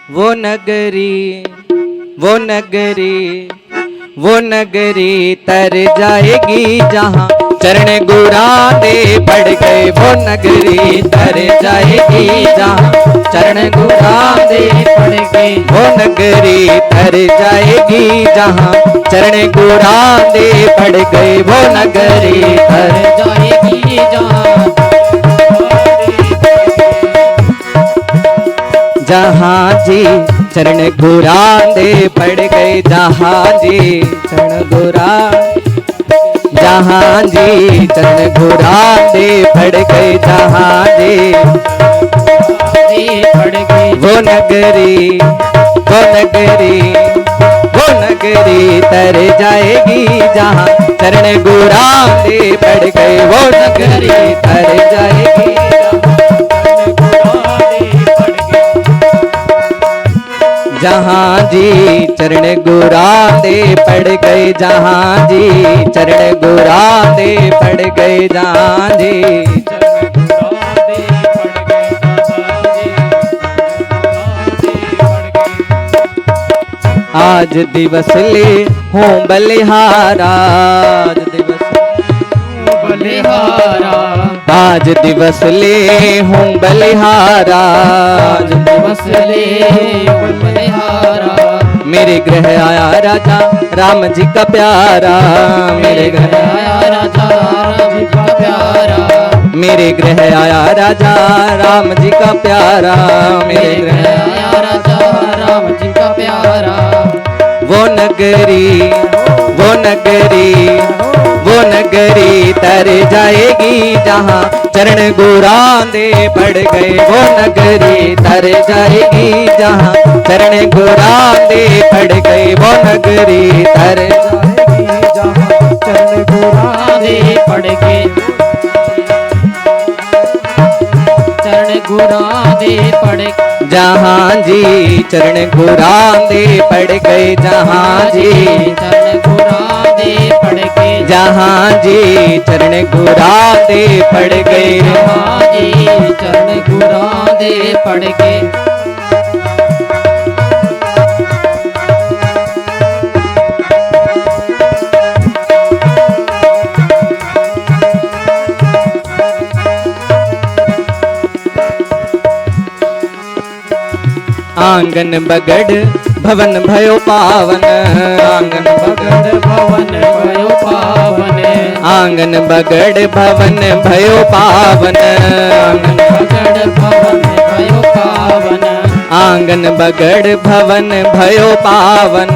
वो नगरी वो नगरी वो नगरी तर जाएगी जहाँ चरण गुरादे पड़ गए। वो नगरी तर जाएगी जहाँ चरण गुरादे पड़ गए। वो नगरी तर जाएगी जहाँ चरण गुरादे पड़ गए। वो नगरी तर जाएगी जहाँ जी चरण गुरादे पड़ गए। जहाँ जी चरण गुरा जहाँ जी चरण गुरादे पड़ गए। जहाँ जी पड़ गए। वो नगरी वो नगरी वो नगरी तर जाएगी जहाँ चरण गुरादे पड़ गए। वो नगरी तर जाएगी जहाँ जी चरण गुरादे पड़ गए। जहाँ जी चरण गुरादे पड़ गए। जहाँ जी आज दिवस ले हूँ बलिहारा। आज दिवस बलिहारा। आज दिवस ले हूँ बलिहारा। आज दिवस ले हूँ बलिहारा। मेरे गृह आया राजा राम जी का प्यारा। मेरे गृह आया राजा राम जी का प्यारा। मेरे गृह आया राजा राम जी का प्यारा। मेरे गृह आया राजा राम जी का प्यारा। वो नगरी वो नगरी वो नगरी तर जाएगी जहाँ चरण गुरादे पड़ गए। वो नगरी तर जाएगी जहाँ चरण गुरादे पड़ गए। वो नगरी तर जाएगी जहाँ चरण गुरादे पड़ गए। चरण गुरादे पड़ गए। जहाँ जी चरण गुरादे पड़ गए। जहाँ जी चरण गुरादे पड़ गए। जहाँ जी चरण गुरादे पड़ गए। जहाँ जी चरण गुरादे पड़ गए। आंगन बगड़ भवन भयो पावन। आंगन बगड़ भवन भयो पावन। आंगन बगड़ भवन भयो पावन। आंगन बगड़ भवन भयो पावन। आंगन बगड़ भवन भयो पावन।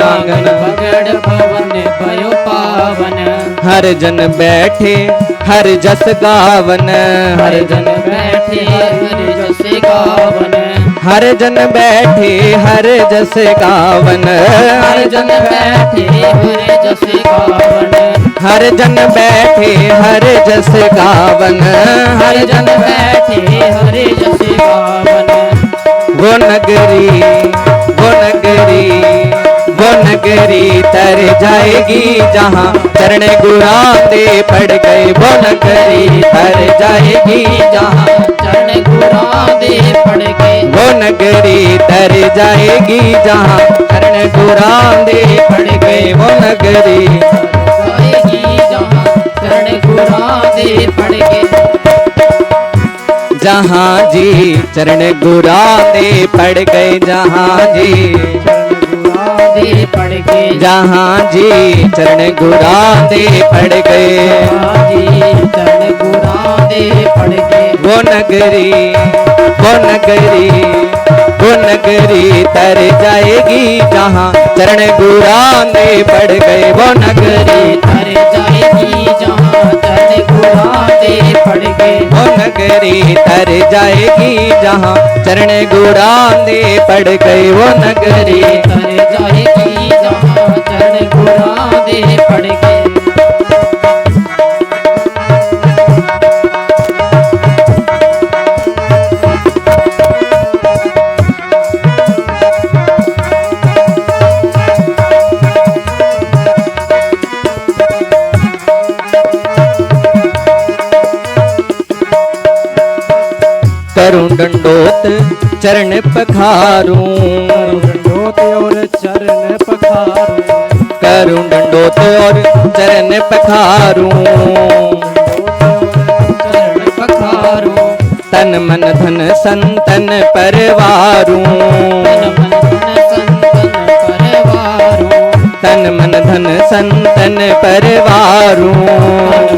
आंगन बगड़ भवन भयो पावन। हर जन बैठे हर जस गावन। हर जन बैठे हर जस गावन। हर जन बैठे हर जस गावन। हर जन बैठे हर जस गावन। हर जन बैठे हर जस गावन। हर जन बैठे हर जस गावन। वो नगरी वो नगरी वो नगरी तर जाएगी जहाँ चरण गुरादे पड़ गए। वो नगरी तर जाएगी जहाँ चरण गुरादे पड़ गए। वो नगरी तर जाएगी जहाँ चरण गुरादे पड़ गए। वो नगरी जाएगी जहाँ चरण गुरादे पड़ गए। जहाँ जी चरण गुरादे पड़ गए। जहाँ जी पड़ गए। जहाँ जी चरण गुरादे पड़ गए। चरण गुरादे पड़ गए। वो नगरी वो नगरी वो नगरी तर जाएगी जहाँ चरण गुरादे पड़ गए। वो नगरी तर जाएगी जहाँ चरण गुरादे पड़ गए। वो नगरी तर जाएगी जहाँ चरण गुरादे पड़ गए। वो नगरी तर जाएगी जहाँ चरण गुरादे पड़ गए। करूं डंडोत चरण पखारूं, डंडोत और चरण पखारूं, करूं डंडोत और चरण पखारूं, चरण पखारूं, तन मन धन संतन परवारूं, तन मन धन संतन परवारूं, तन मन धन संतन परवारूं,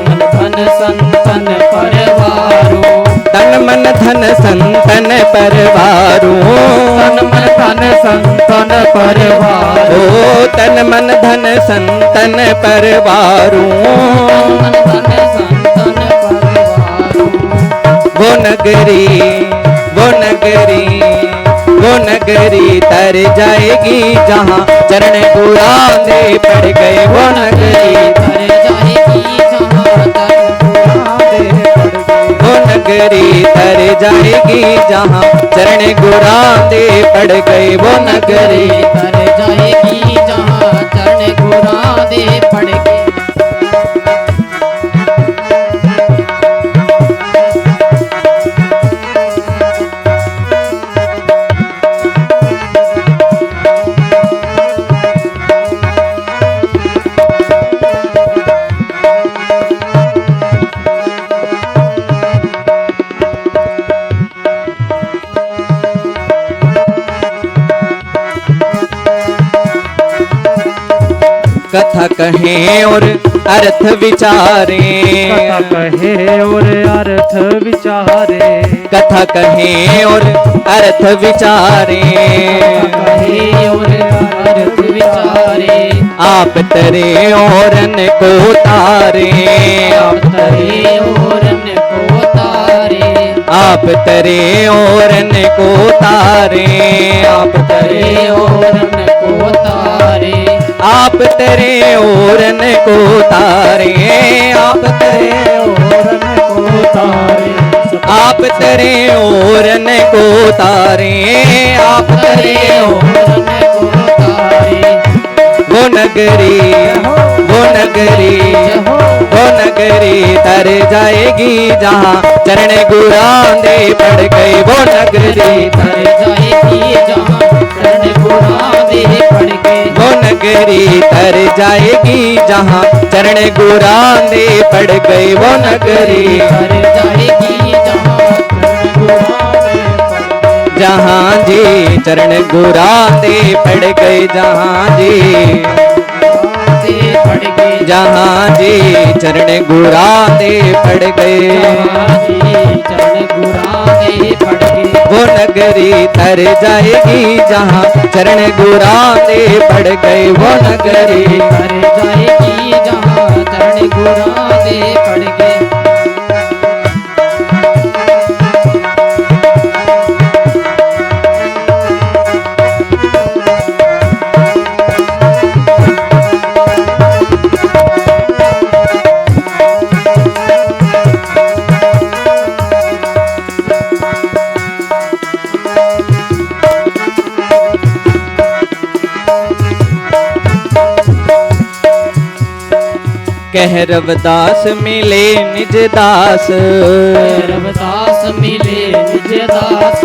तन मन धन संतन परवारूं, तन मन धन संतन परवारूं, तन मन धन संतन परवारूं, ओ तन मन धन संतन परवारूं। वो नगरी वो नगरी तर जाएगी जहाँ चरण गुराने पड़ गए, वो नगरी तर जाएगी जहाँ चरण गुराने पड़ गए, वो नगरी तर जाएगी जहाँ चरण गुराने पड़ गए, वो नगरी तर जाएगी जहाँ चरण गुराने पड़ गए। कथा कहें और अर्थ विचारे, कथा कहे और अर्थ विचारे, कथा कहें और अर्थ विचारे, कहे और अर्थ विचारे, आप तरे औरन को तारे, आप तरे औरन को तारे, आप तरे औरन को तारे, आप तरे औरन को तारे, आप तेरे औरन को तारे, आप तेरे औरन को तारे, आप तेरे औरन को तारे, आप तेरे औरन को तारे। वो नगरी वो नगरी तर जाएगी जहाँ चरण गुराने पड़ गए, वो नगरी तर जाएगी जहाँ चरण गुराने पड़ गए, वो नगरी तर जाएगी जहाँ चरण गुराने पड़ गए, वो नगरी तर जाएगी जहाँ चरण गुराने पड़ गए, जहाँ जी चरण गुराने पड़ गए, जहाँ जी पड़ गए, जहाँ जी चरण गुराने पड़ गए, चरण गुराने पड़ गए, वो नगरी तर जाएगी जहाँ चरण गुराने पड़ गए, वो नगरी तर जाएगी जहाँ चरण गुराने पड़ गए। कह रविदास मिले निज दास, रविदास मिले निज दास,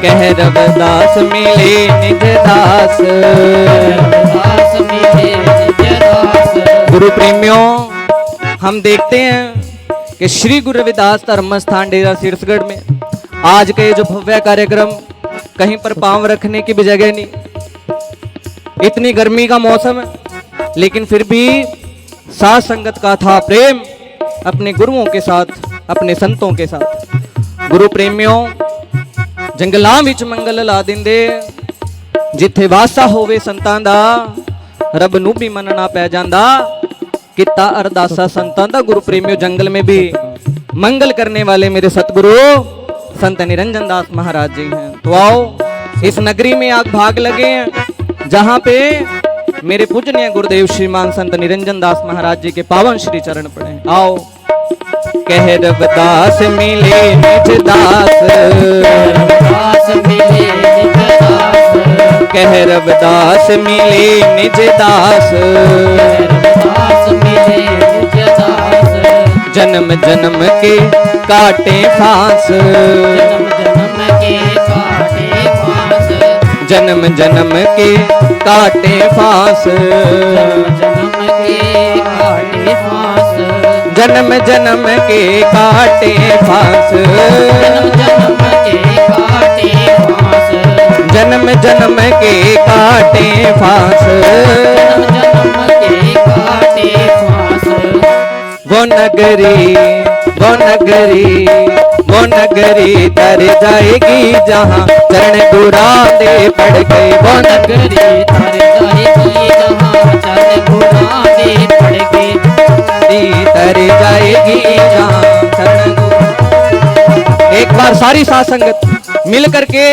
कह रविदास मिले निज दास, रविदास मिले निज दास। गुरु प्रेमियों, हम देखते हैं कि श्री गुरु रविदास धर्म स्थान डेरा शीर्षगढ़ में आज के जो भव्य कार्यक्रम, कहीं पर पांव रखने की भी जगह नहीं। इतनी गर्मी का मौसम है, लेकिन फिर भी साथ संगत का था प्रेम अपने गुरुओं के साथ, अपने संतों के साथ। गुरु प्रेमियों, जंगलां विच मंगल ला दिंदे, जिथे वासा होवे संतां दा, रब नूं भी मनना पै जांदा। किता अरदासा संतां दा। गुरु प्रेमियों, जंगल में भी मंगल करने वाले मेरे सतगुरु संत निरंजन दास महाराज जी हैं। तो आओ, इस नगरी में आग भाग लगे हैं जहां पे मेरे पूजनीय गुरुदेव श्रीमान संत निरंजन दास महाराज जी के पावन श्री चरण पड़े। आओ। कह रविदास मिले निज दास, रविदास मिले निज दास, कह रविदास मिले निज दास, रविदास मिले निज दास। जन्म जन्म के काटे फांस, जन्म जन्म जन्म जन्म के काटे फांस, जन्म जन्म के काटे फांस, जन्म जन्म के काटे फांस, जन्म जन्म के काटे फांस। वो नगरी वो नगरी वो नगरी तर जाएगी जहाँ चरण गुरादे पड़ गए। वो नगरी तर जाएगी जहाँ चरण गुरादे पड़ गए, तर जाएगी जहाँ चरण गुरादे। एक बार सारी साथ संगत मिल करके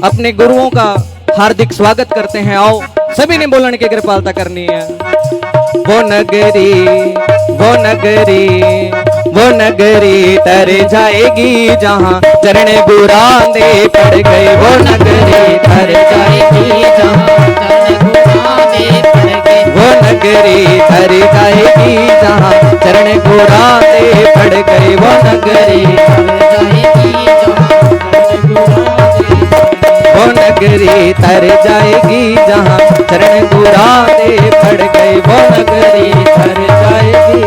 अपने गुरुओं का हार्दिक स्वागत करते हैं। आओ सभी ने बोलने की कृपालता करनी है। वो नगरी वो नगरी वो नगरी तर जाएगी जहाँ चरण गुरादे पड़ गए। वो नगरी तर जाएगी जहाँ चरण गुरादे पड़ गए, वो नगरी तर जाएगी जहाँ चरण गुरादे पड़ गए। वो नगरी तर जाएगी जहाँ चरण गुरादे पड़ गए, वो नगरी तर जाएगी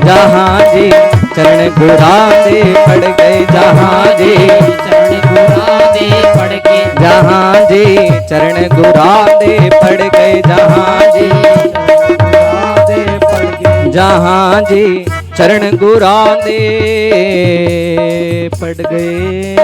जहाँ जी चरण गुरादे पड़ गए। जहाँ जी चरण गुरादे पड़ गए, जहाँ जी चरण गुरादे पड़ गए। जहाँ जी जहाँ जी चरण गुरादे पड़ गए।